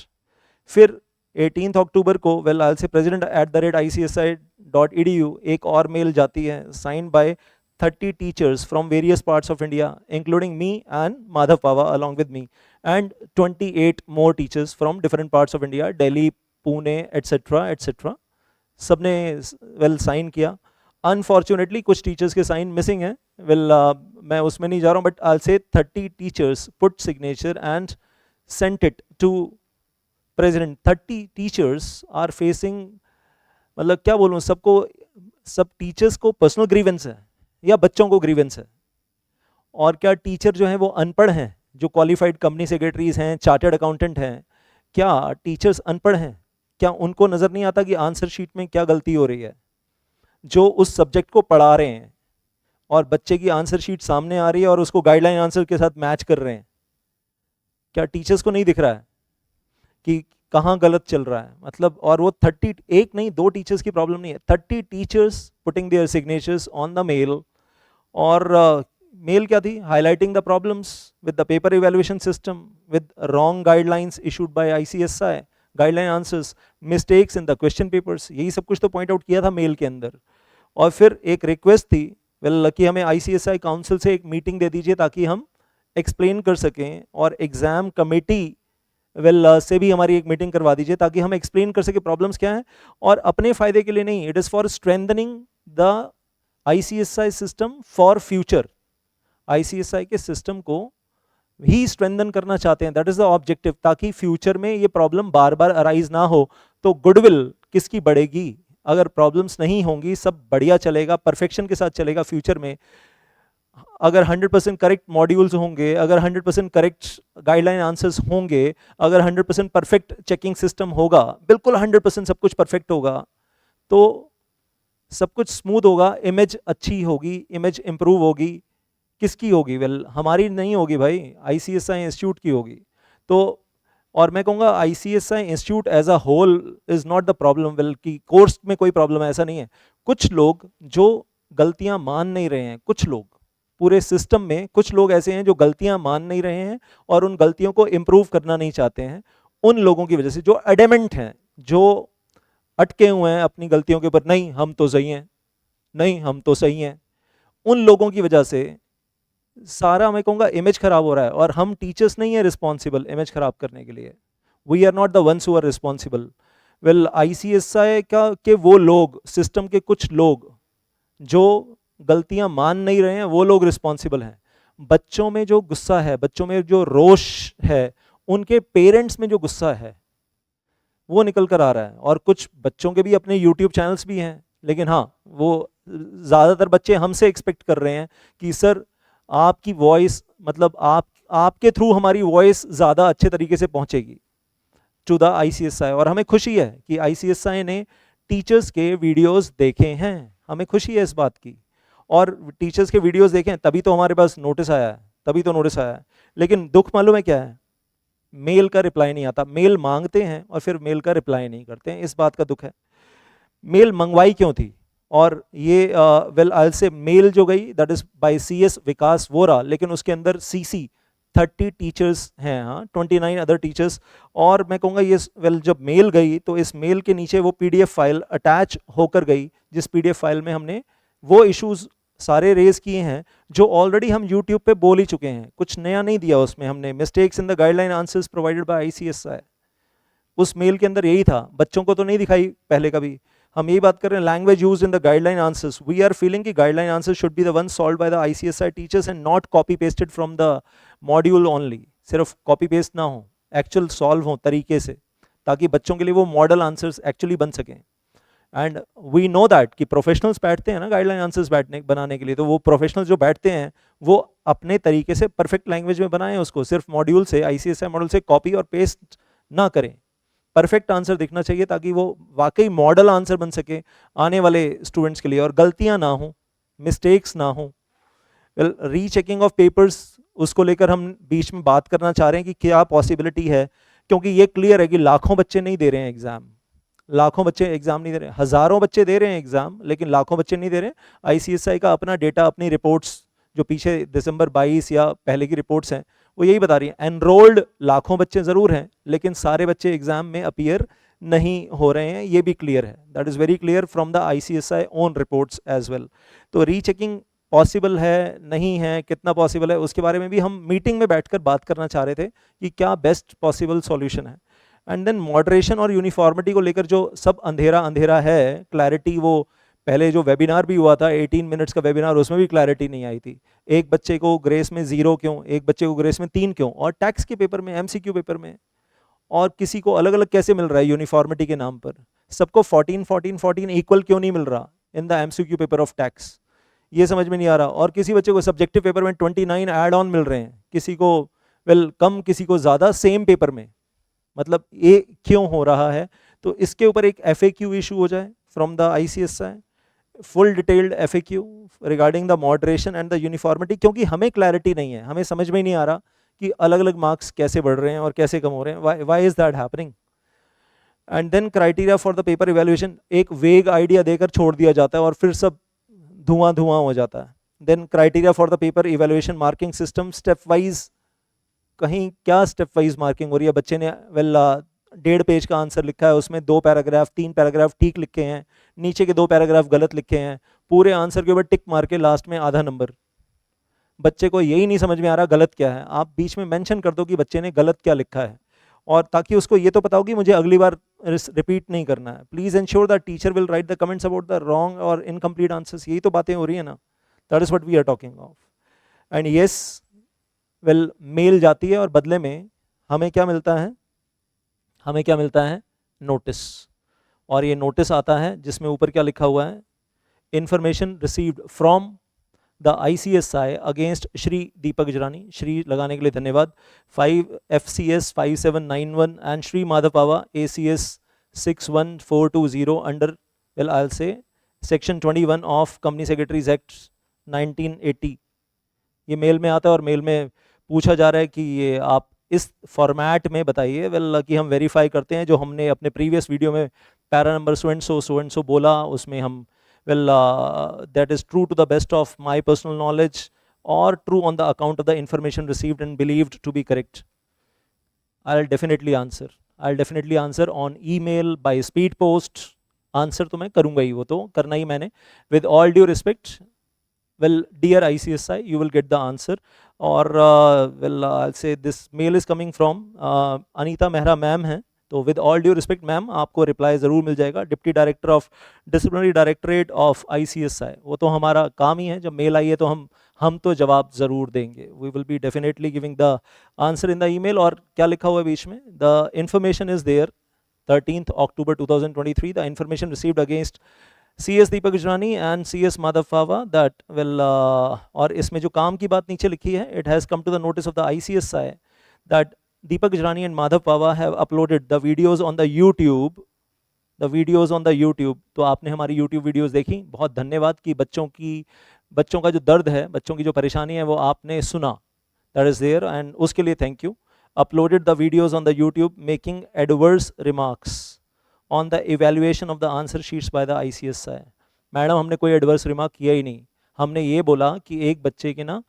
फिर 18 अक्टूबर को वेल आई से president@icsi.edu एक और मेल जाती है signed by 30 teachers from various parts of India including me and Madhav Pava along with me and 28 more teachers from different parts of India, Delhi, Pune etcetera etcetera, सबने वेल साइन किया। अनफॉर्चुनेटली कुछ टीचर्स के साइन मिसिंग हैं, वेल मैं उसमें नहीं जा रहा हूँ, but I say 30 teachers put signature and sent it to president. 30 teachers are facing, मतलब क्या बोलूँ, सब टीचर्स को पर्सनल ग्रीवेंस है या बच्चों को ग्रीवेंस है। और क्या टीचर जो हैं वो अनपढ़ हैं, जो क्वालिफाइड कंपनी सेक्रेटरीज हैं, चार्टर्ड अकाउंटेंट हैं, क्या टीचर्स अनपढ़ हैं? क्या उनको नज़र नहीं आता कि आंसर शीट में क्या गलती हो रही है? जो उस सब्जेक्ट को पढ़ा रहे हैं और बच्चे की आंसर शीट सामने आ रही है और उसको गाइडलाइन आंसर के साथ मैच कर रहे हैं, क्या टीचर्स को नहीं दिख रहा है कि कहाँ गलत चल रहा है? मतलब, और वो 30, एक नहीं 2 टीचर्स की प्रॉब्लम नहीं है, 30 teachers putting their signatures on the mail. और मेल क्या थी? Highlighting the problems with the paper evaluation system, with wrong guidelines issued by ICSI, guideline answers, mistakes in the question papers, यही सब कुछ तो पॉइंट आउट किया था मेल के अंदर। और फिर एक रिक्वेस्ट थी वेल कि हमें आईसीएसआई काउंसिल से एक मीटिंग दे दीजिए ताकि हम एक्सप्लेन कर सकें, और एग्जाम कमेटी से भी हमारी एक मीटिंग करवा दीजिए ताकि हम एक्सप्लेन कर सके प्रॉब्लम्स क्या हैं, और अपने फायदे के लिए नहीं, it is for strengthening the ICSI system for future. ICSI के सिस्टम को ही स्ट्रेंथन करना चाहते हैं, दैट इज द ऑब्जेक्टिव, ताकि फ्यूचर में ये प्रॉब्लम बार बार अराइज ना हो। तो गुडविल किसकी बढ़ेगी? अगर प्रॉब्लम्स नहीं होंगी, सब बढ़िया चलेगा, परफेक्शन के साथ चलेगा फ्यूचर में। अगर 100% करेक्ट मॉड्यूल्स होंगे, अगर 100% करेक्ट गाइडलाइन आंसर्स होंगे, अगर 100% परफेक्ट चेकिंग सिस्टम होगा, बिल्कुल 100% सब कुछ परफेक्ट होगा, तो सब कुछ स्मूथ होगा, इमेज अच्छी होगी, इमेज इंप्रूव होगी। किसकी होगी? वेल हमारी नहीं होगी भाई, आईसीएसआई इंस्टीट्यूट की होगी। तो और मैं कहूँगा ICSI institute as a whole is not the problem, बल्कि कोर्स में कोई प्रॉब्लम है ऐसा नहीं है। कुछ लोग जो गलतियां मान नहीं रहे हैं, कुछ लोग पूरे सिस्टम में कुछ लोग ऐसे हैं जो गलतियां मान नहीं रहे हैं और उन गलतियों को इम्प्रूव करना नहीं चाहते हैं। उन लोगों की वजह से जो एडेमेंट हैं, जो अटके हुए हैं अपनी गलतियों के ऊपर, नहीं हम तो सही हैं, नहीं हम तो सही हैं, उन लोगों की वजह से सारा मैं कहूँगा इमेज खराब हो रहा है। और हम टीचर्स नहीं है रिस्पॉन्सिबल इमेज खराब करने के लिए, we are not the ones who are responsible. Well ICSI का के वो लोग, सिस्टम के कुछ लोग जो गलतियां मान नहीं रहे हैं, वो लोग रिस्पॉन्सिबल हैं। बच्चों में जो गुस्सा है, बच्चों में जो रोष है, उनके पेरेंट्स में जो गुस्सा है वो निकल कर आ रहा है। और कुछ बच्चों के भी अपने यूट्यूब चैनल्स भी हैं, लेकिन हाँ वो ज़्यादातर बच्चे हमसे एक्सपेक्ट कर रहे हैं कि सर आपकी वॉइस, मतलब आपके थ्रू हमारी वॉइस ज़्यादा अच्छे तरीके से पहुंचेगी टू द ICSI। और हमें खुशी है कि ICSI ने टीचर्स के वीडियोस देखे हैं, हमें खुशी है इस बात की। और टीचर्स के वीडियोस देखें तभी तो हमारे पास नोटिस आया है, तभी तो नोटिस आया है। लेकिन दुख मालूम है क्या है? मेल का रिप्लाई नहीं आता। मेल मांगते हैं और फिर मेल का रिप्लाई नहीं करते हैं, इस बात का दुख है। मेल मंगवाई क्यों थी? और ये वेल आई से मेल जो गई दैट इज बाय CS विकास वोरा, लेकिन उसके अंदर CC 30 टीचर्स हैं, हाँ 29 अदर टीचर्स। और मैं कहूँगा ये वेल जब मेल गई तो इस मेल के नीचे वो PDF फाइल अटैच होकर गई, जिस PDF फाइल में हमने वो इश्यूज सारे रेज किए हैं जो ऑलरेडी हम YouTube पे बोल ही चुके हैं, कुछ नया नहीं दिया उसमें हमने। Mistakes in the guideline answers provided by ICSI, उस मेल के अंदर यही था। बच्चों को तो नहीं दिखाई पहले कभी। हम यही बात कर रहे हैं, language used in the guideline answers, we are feeling कि guideline answers should be the one solved by the ICSI teachers and not copy pasted from the module only. सिर्फ कॉपी पेस्ट ना हो, एक्चुअल सॉल्व हो तरीके से, ताकि बच्चों के लिए वो मॉडल आंसर्स एक्चुअली बन सकें। एंड वी नो दैट कि प्रोफेशनल्स बैठते हैं ना गाइडलाइन आंसर्स बनाने के लिए, तो वो प्रोफेशनल्स जो बैठते हैं वो अपने तरीके से परफेक्ट लैंग्वेज में बनाएं उसको, सिर्फ मॉड्यूल से, ICSI मॉडल से कॉपी और पेस्ट ना करें। परफेक्ट आंसर दिखना चाहिए ताकि वो वाकई मॉडल आंसर बन सके आने वाले स्टूडेंट्स के लिए, और गलतियां ना हो, मिस्टेक्स ना हो। रीचेकिंग ऑफ पेपर्स, उसको लेकर हम बीच में बात करना चाह रहे हैं कि क्या पॉसिबिलिटी है, क्योंकि ये क्लियर है कि लाखों बच्चे नहीं दे रहे हैं एग्जाम, लाखों बच्चे एग्जाम नहीं दे रहे हैं, हजारों बच्चे दे रहे हैं एग्जाम, लेकिन लाखों बच्चे नहीं दे रहे हैं। ICSI का अपना डेटा, अपनी रिपोर्ट्स जो पीछे दिसंबर 22 या पहले की रिपोर्ट्स हैं वो यही बता रही हैं, एनरोल्ड लाखों बच्चे जरूर हैं, लेकिन सारे बच्चे एग्जाम में अपीयर नहीं हो रहे हैं, ये भी क्लियर है। That is very clear from the ICSI own reports as well. तो रीचेकिंग पॉसिबल है नहीं है, कितना पॉसिबल है, उसके बारे में भी हम मीटिंग में बैठकर बात करना चाह रहे थे कि क्या बेस्ट पॉसिबल सॉल्यूशन है। एंड देन मॉडरेशन और यूनिफॉर्मिटी को लेकर जो सब अंधेरा अंधेरा है, क्लैरिटी, वो पहले जो वेबिनार भी हुआ था 18 मिनट्स का वेबिनार, उसमें भी क्लैरिटी नहीं आई थी। एक बच्चे को ग्रेस में 0 क्यों, एक बच्चे को ग्रेस में 3 क्यों, और टैक्स के पेपर में, MCQ पेपर में, और किसी को अलग अलग कैसे मिल रहा है यूनिफॉर्मिटी के नाम पर। सबको 14 14 14 इक्वल क्यों नहीं मिल रहा in the MCQ paper of tax, ये समझ में नहीं आ रहा। और किसी बच्चे को सब्जेक्टिव पेपर में 29 ऐड ऑन मिल रहे हैं, किसी को वेल कम, किसी को ज़्यादा, सेम पेपर में, मतलब ये क्यों हो रहा है। तो इसके ऊपर एक FAQ इशू हो जाए from the ICSI, full detailed FAQ regarding the moderation and the uniformity, क्योंकि हमें क्लैरिटी नहीं है, हमें समझ में ही नहीं आ रहा कि अलग अलग मार्क्स कैसे बढ़ रहे हैं और कैसे कम हो रहे हैं, why is that happening. And then criteria for the paper evaluation, एक वेग आइडिया देकर छोड़ दिया जाता है और फिर सब धुआं धुआं हो जाता है। Then criteria for the paper evaluation marking system, step wise, कहीं क्या स्टेप वाइज मार्किंग हो रही है। बच्चे ने वेल 1.5 पेज का आंसर लिखा है, उसमें 2 पैराग्राफ 3 पैराग्राफ ठीक लिखे हैं, नीचे के 2 पैराग्राफ गलत लिखे हैं, पूरे आंसर के ऊपर टिक मार के लास्ट में आधा नंबर। बच्चे को यही नहीं समझ में आ रहा गलत क्या है, आप बीच में मेंशन कर दो कि बच्चे ने गलत क्या लिखा है, और ताकि उसको ये तो पता हो कि मुझे अगली बार रिपीट नहीं करना है। Please ensure that teacher will write the comments about the wrong और इनकम्प्लीट आंसर्स, यही तो बातें हो रही है ना, that is what we are talking of. And yes well mail जाती है और बदले में हमें क्या मिलता है, हमें क्या मिलता है, नोटिस। और ये नोटिस आता है जिसमें ऊपर क्या लिखा हुआ है, information received from the ICSI against Shri Deepak Jarani, Shri लगाने के लिए धन्यवाद, 5 FCS 5791 and Shri Madhav Pawa ACS 61420 under well I say section 21 of company secretaries act 1980। ये मेल में आता है और मेल में पूछा जा रहा है कि ये आप इस फॉर्मेट में बताइए, वेल कि हम वेरीफाई करते हैं जो हमने अपने प्रीवियस वीडियो में para number so and so बोला, उसमें हम well that is true to the best of my personal knowledge और true on the account of the information received and believed to be correct. I'll definitely answer. I'll definitely answer on email, by speed post. Answer तो मैं करूंगा ही, वो तो करना ही मैंने. With all due respect, well, dear ICSI, you will get the answer. और well, I'll say this mail is coming from Anita Mehra ma'am है, तो with all due respect ma'am आपको रिप्लाई ज़रूर मिल जाएगा. Deputy director of disciplinary directorate of ICSI, वो तो हमारा काम ही है, जब मेल आई है तो हम तो जवाब ज़रूर देंगे. We will be definitely giving the answer in the email. और क्या लिखा हुआ है बीच में, the information is there 13th October 2023, the information received against CS Deepak Gujrani and CS Madhav Pawa that will, और इसमें जो काम की बात नीचे लिखी है, it has come to the notice of the ICSI दैट Deepak Gujrani and Madhav Pava have uploaded the videos on the YouTube. The videos on the YouTube. तो आपने हमारी YouTube वीडियोस देखी, बहुत धन्यवाद कि बच्चों का जो दर्द है, बच्चों की जो परेशानी है, वो आपने सुना. That is there, and उसके लिए thank you. Uploaded the videos on the YouTube making adverse remarks on the evaluation of the answer sheets by the ICSI. Madam हमने कोई एडवर्स रिमार्क किया ही नहीं. हमने ये बोला कि एक बच्चे के ना,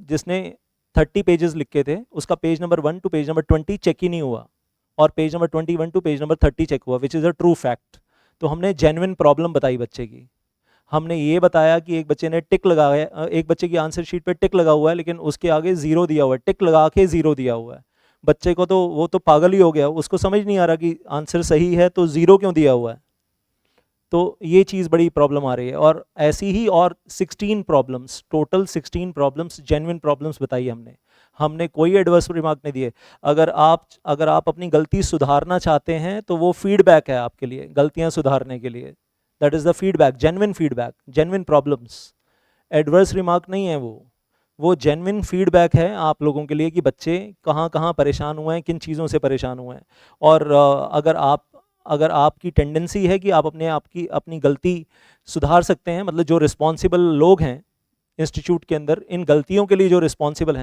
जिसने 30 पेजेस लिखे थे, उसका page number 1 to page number 20 check ही नहीं हुआ, और page number 21 to page number 30 check हुआ, which is a true fact. तो हमने जेन्युइन प्रॉब्लम बताई बच्चे की. हमने ये बताया कि एक बच्चे ने टिक लगाया, एक बच्चे की आंसर शीट पे टिक लगा हुआ है, लेकिन उसके आगे जीरो दिया हुआ है, टिक लगा के जीरो दिया हुआ है. बच्चे को तो वो तो पागल ही हो गया, उसको समझ नहीं आ रहा कि आंसर सही है तो जीरो क्यों दिया हुआ है. तो ये चीज़ बड़ी प्रॉब्लम आ रही है. और ऐसी ही और 16 problems, total 16 problems, genuine problems बताई हमने कोई एडवर्स रिमार्क नहीं दिए. अगर आप अपनी गलती सुधारना चाहते हैं तो वो फीडबैक है आपके लिए, गलतियां सुधारने के लिए. That is the feedback, genuine problems. Adverse remark नहीं है वो जेन्युइन फीडबैक है आप लोगों के लिए कि बच्चे कहाँ कहाँ परेशान हुए हैं, किन चीज़ों से परेशान हुए हैं. और अगर आपकी टेंडेंसी है कि आप अपनी गलती सुधार सकते हैं, मतलब जो रिस्पॉन्सिबल लोग हैं इंस्टीट्यूट के अंदर, इन गलतियों के लिए जो रिस्पॉन्सिबल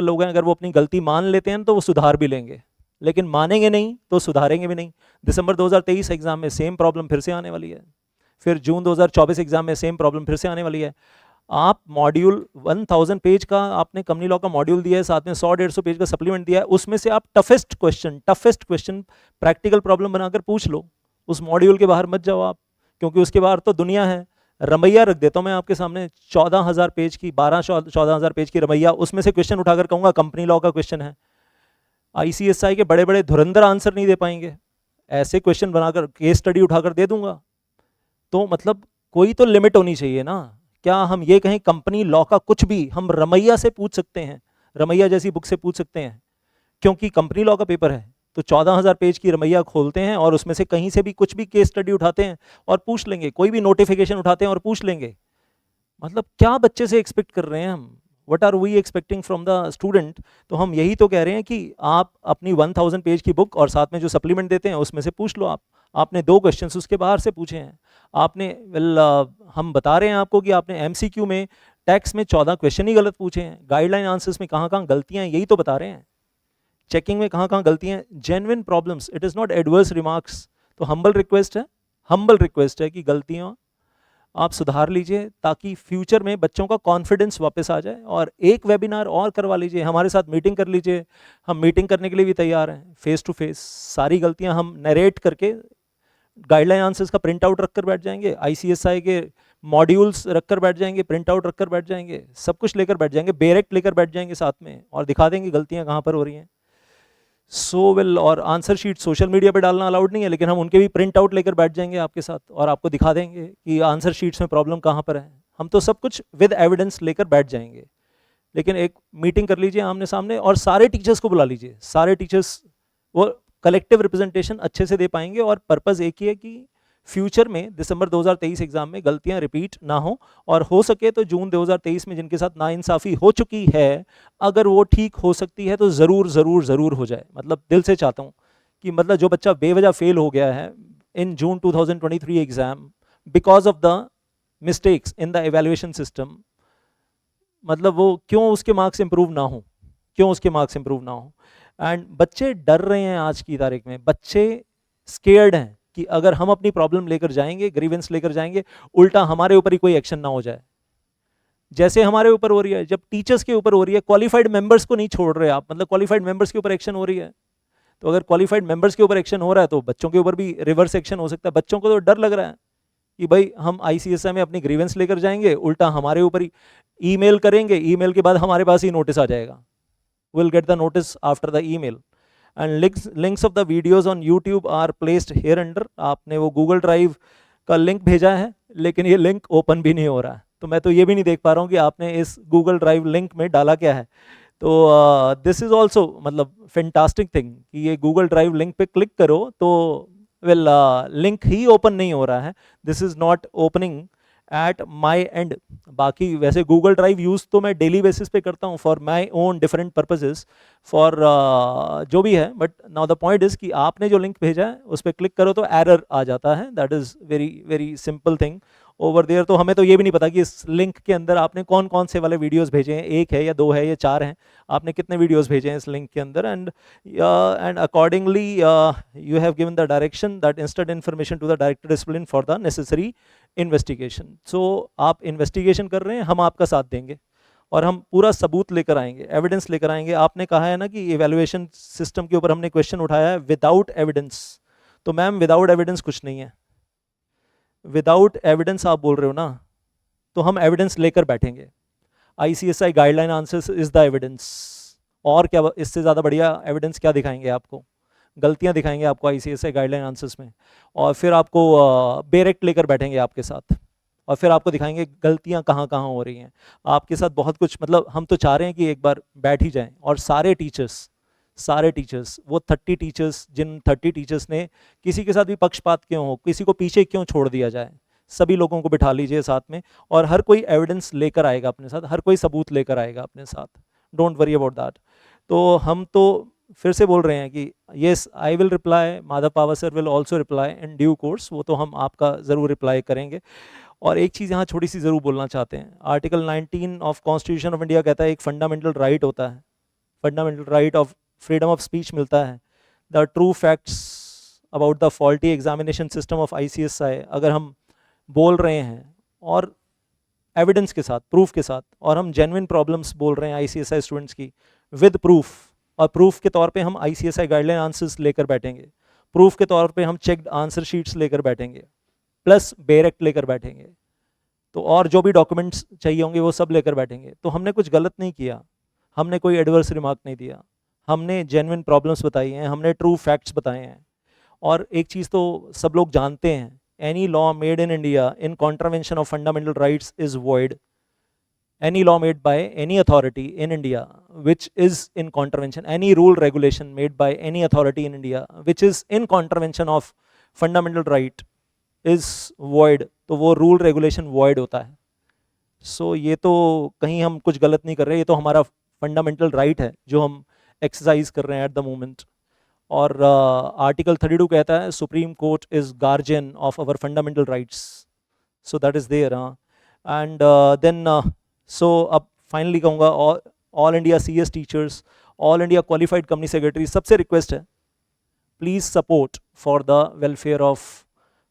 लोग हैं, अगर वो अपनी गलती मान लेते हैं तो वो सुधार भी लेंगे, लेकिन मानेंगे नहीं तो सुधारेंगे भी नहीं. दिसंबर 2023 एग्जाम में सेम प्रॉब्लम फिर से आने वाली है, फिर जून 2024 एग्जाम में सेम प्रॉब्लम फिर से आने वाली है. आप मॉड्यूल 1000 पेज का आपने कंपनी लॉ का मॉड्यूल दिया है, साथ में 100-150 पेज का सप्लीमेंट दिया है, उसमें से आप टफेस्ट क्वेश्चन प्रैक्टिकल प्रॉब्लम बनाकर पूछ लो. उस मॉड्यूल के बाहर मत जाओ आप, क्योंकि उसके बाहर तो दुनिया है. रमैया रख देता हूँ मैं आपके सामने, 14,000 पेज की, 14,000 पेज की रमैया, उसमें से क्वेश्चन उठाकर कहूँगा कंपनी लॉ का क्वेश्चन है. ICSI के बड़े बड़े धुरंधर आंसर नहीं दे पाएंगे, ऐसे क्वेश्चन बनाकर केस स्टडी उठाकर दे दूंगा. तो मतलब कोई तो लिमिट होनी चाहिए ना. क्या हम ये कहें कंपनी लॉ का कुछ भी हम रमैया से पूछ सकते हैं, रमैया जैसी बुक से पूछ सकते हैं, क्योंकि कंपनी लॉ का पेपर है. तो 14,000 पेज की रमैया खोलते हैं और उसमें से कहीं से भी कुछ भी केस स्टडी उठाते हैं और पूछ लेंगे, कोई भी नोटिफिकेशन उठाते हैं और पूछ लेंगे. मतलब क्या बच्चे से एक्सपेक्ट कर रहे हैं हम, what are we expecting from the student. तो हम यही तो कह रहे हैं कि आप अपनी 1000 पेज की बुक और साथ में जो सप्लीमेंट देते हैं उसमें से पूछ लो. आपने 2 क्वेश्चन उसके बाहर से पूछे हैं आपने. हम बता रहे हैं आपको कि आपने MCQ में टैक्स में 14 क्वेश्चन ही गलत पूछे हैं, गाइडलाइन आंसर्स में कहाँ कहाँ गलतियाँ हैं यही तो बता रहे हैं, चेकिंग में कहाँ कहाँ गलतियाँ हैं. Genuine problems, it is not adverse remarks. तो हम्बल रिक्वेस्ट है कि गलतियाँ आप सुधार लीजिए, ताकि फ्यूचर में बच्चों का कॉन्फिडेंस वापस आ जाए. और एक वेबिनार और करवा लीजिए, हमारे साथ मीटिंग कर लीजिए, हम मीटिंग करने के लिए भी तैयार हैं, फेस टू फेस. सारी गलतियां हम नरेट करके गाइडलाइन आंसर्स का प्रिंट आउट रखकर बैठ जाएंगे, ICSI के मॉड्यूल्स रखकर बैठ जाएंगे, प्रिंट आउट रखकर बैठ जाएंगे, सब कुछ लेकर बैठ जाएंगे, बेरेक्ट लेकर बैठ जाएंगे साथ में, और दिखा देंगे गलतियां कहाँ पर हो रही हैं. और आंसर शीट सोशल मीडिया पे डालना अलाउड नहीं है, लेकिन हम उनके भी प्रिंट आउट लेकर बैठ जाएंगे आपके साथ और आपको दिखा देंगे कि आंसर शीट्स में प्रॉब्लम कहाँ पर है. हम तो सब कुछ विद एविडेंस लेकर बैठ जाएंगे. लेकिन एक मीटिंग कर लीजिए आमने सामने और सारे टीचर्स को बुला लीजिए, सारे टीचर्स वो कलेक्टिव रिप्रेजेंटेशन अच्छे से दे पाएंगे. और पर्पज़ एक ही है कि फ्यूचर में दिसंबर 2023 एग्जाम में गलतियां रिपीट ना हो, और हो सके तो जून 2023 में जिनके साथ नाइंसाफ़ी हो चुकी है, अगर वो ठीक हो सकती है तो ज़रूर हो जाए. मतलब दिल से चाहता हूँ कि मतलब जो बच्चा बेवजह फेल हो गया है इन June 2023 exam because of the mistakes in the evaluation system, मतलब वो क्यों उसके मार्क्स इंप्रूव ना हो. क्यों उसके मार्क्स इंप्रूव ना हो। एंड बच्चे डर रहे हैं आज की तारीख में, बच्चे स्केयर्ड हैं कि अगर हम अपनी प्रॉब्लम लेकर जाएंगे, ग्रीवेंस लेकर जाएंगे, उल्टा हमारे ऊपर ही कोई एक्शन ना हो जाए। जैसे हमारे ऊपर हो रही है, जब टीचर्स के ऊपर हो रही है, क्वालिफाइड मेंबर्स को नहीं छोड़ रहे आप, मतलब क्वालिफाइड मेंबर्स के ऊपर एक्शन हो रही है, तो अगर क्वालिफाइड मेंबर्स के ऊपर एक्शन हो रहा है तो बच्चों के ऊपर भी रिवर्स एक्शन हो सकता है। बच्चों को तो डर लग रहा है कि भाई हम आईसीएसआई में अपनी ग्रीवेंस लेकर जाएंगे, उल्टा हमारे ऊपर ही ईमेल करेंगे, ईमेल के बाद हमारे पास ही नोटिस आ जाएगा, will get the notice after the email. And links of the videos on YouTube are placed here under. आपने वो गूगल ड्राइव का लिंक भेजा है, लेकिन ये लिंक ओपन भी नहीं हो रहा है, तो मैं तो ये भी नहीं देख पा रहा हूँ कि आपने इस गूगल ड्राइव लिंक में डाला क्या है। तो दिस इज ऑल्सो मतलब फैंटास्टिक थिंग कि ये गूगल ड्राइव लिंक पे क्लिक करो तो वेल लिंक ही ओपन नहीं हो रहा है, this is not opening at my and. बाकी वैसे गूगल ड्राइव यूज़ तो मैं डेली बेसिस पे करता हूँ for my own different purposes, for जो भी है, but now the point is कि आपने जो लिंक भेजा है उस पर क्लिक करो तो एरर आ जाता है। That is very very simple thing over there. तो हमें तो ये भी नहीं पता कि इस लिंक के अंदर आपने कौन कौन से वाले वीडियोस भेजे हैं, एक है या दो है या चार हैं, आपने कितने वीडियोस भेजे हैं इस लिंक के अंदर। And accordingly you have given the direction that instant information to the director discipline for the necessary investigation. So आप इन्वेस्टिगेशन कर रहे हैं, हम आपका साथ देंगे और हम पूरा सबूत लेकर आएंगे, एविडेंस लेकर आएंगे। आपने कहा है ना कि इवैल्यूएशन सिस्टम के ऊपर हमने क्वेश्चन उठाया है विदाउट एविडेंस, तो मैम विदाउट एविडेंस कुछ नहीं है। विदाउट एविडेंस आप बोल रहे हो ना, तो हम एविडेंस लेकर बैठेंगे। ICSI guideline answers is the evidence. और क्या इससे ज़्यादा बढ़िया एविडेंस क्या दिखाएंगे आपको? गलतियां दिखाएंगे आपको आईसीएसआई गाइडलाइन आंसर्स में, और फिर आपको बेरेक्ट लेकर बैठेंगे आपके साथ, और फिर आपको दिखाएंगे गलतियां कहाँ कहाँ हो रही हैं आपके साथ। बहुत कुछ, मतलब हम तो चाह रहे हैं कि एक बार बैठ ही जाएं और सारे टीचर्स वो 30 टीचर्स, जिन 30 टीचर्स ने किसी के साथ भी पक्षपात क्यों हो, किसी को पीछे क्यों छोड़ दिया जाए, सभी लोगों को बिठा लीजिए साथ में, और हर कोई एविडेंस लेकर आएगा अपने साथ, हर कोई सबूत लेकर आएगा अपने साथ। Don't worry about that. तो हम तो फिर से बोल रहे हैं कि yes I will reply, Madhav power sir will also reply in due course, वो तो हम आपका ज़रूर रिप्लाई करेंगे। और एक चीज़ यहाँ छोटी सी ज़रूर बोलना चाहते हैं, article 19 of constitution of India कहता है एक फंडामेंटल राइट होता है, fundamental right of freedom of speech मिलता है। The true facts about the faulty examination system of ICSI, अगर हम बोल रहे हैं और एविडेंस के साथ, प्रूफ के साथ, और हम जेन्युइन प्रॉब्लम्स बोल रहे हैं आईसीएसआई स्टूडेंट्स की विद प्रूफ, और प्रूफ के तौर पे हम आईसीएसआई गाइडलाइन आंसर्स लेकर बैठेंगे, प्रूफ के तौर पे हम चेक्ड आंसर शीट्स लेकर बैठेंगे, प्लस बेरेक्ट लेकर बैठेंगे, तो और जो भी डॉक्यूमेंट्स चाहिए होंगे वो सब लेकर बैठेंगे। तो हमने कुछ गलत नहीं किया, हमने कोई एडवर्स रिमार्क नहीं दिया, हमने जेन्युइन प्रॉब्लम्स बताई हैं, हमने ट्रू फैक्ट्स बताए हैं। और एक चीज़ तो सब लोग जानते हैं, any law made in India in contravention of fundamental rights is void. Any law made by any authority in India which is in contravention, any rule regulation made by any authority in India which is in contravention of fundamental right is void, तो वो rule regulation void होता है। So ये तो कहीं हम कुछ गलत नहीं कर रहे, ये तो हमारा fundamental right है जो हम exercise कर रहे हैं at the moment। और आर्टिकल 32 कहता है supreme court is guardian of our fundamental rights, so that is there. And then so अब फाइनली कहूँगा all India CS teachers, all India qualified company secretary, सबसे रिक्वेस्ट है please support for the welfare of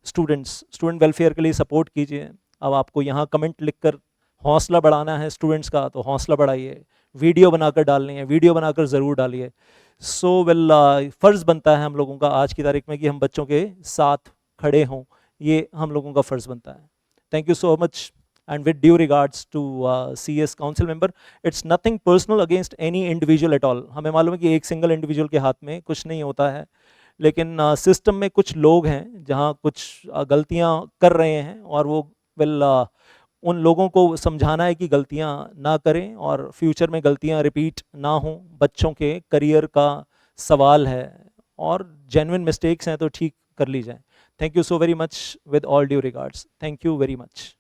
students, student welfare के लिए सपोर्ट कीजिए। अब आपको यहाँ कमेंट लिखकर हौसला बढ़ाना है स्टूडेंट्स का, तो हौसला बढ़ाइए, वीडियो बनाकर डालनी है, वीडियो बनाकर ज़रूर डालिए। सो वेल फ़र्ज़ बनता है हम लोगों का आज की तारीख में कि हम बच्चों के साथ खड़े हों, ये हम लोगों का फ़र्ज़ बनता है। Thank you so much and with due regards to CS council member, it's nothing personal against any individual at all। हमें मालूम है कि एक सिंगल इंडिविजुअल के हाथ में कुछ नहीं होता है, लेकिन सिस्टम में कुछ लोग हैं जहाँ कुछ गलतियाँ कर रहे हैं, और वो उन लोगों को समझाना है कि गलतियाँ ना करें और फ्यूचर में गलतियाँ रिपीट ना हों। बच्चों के करियर का सवाल है और जेन्युइन मिस्टेक्स हैं तो ठीक कर ली जाए। Thank you so very much, with all due regards, thank you very much.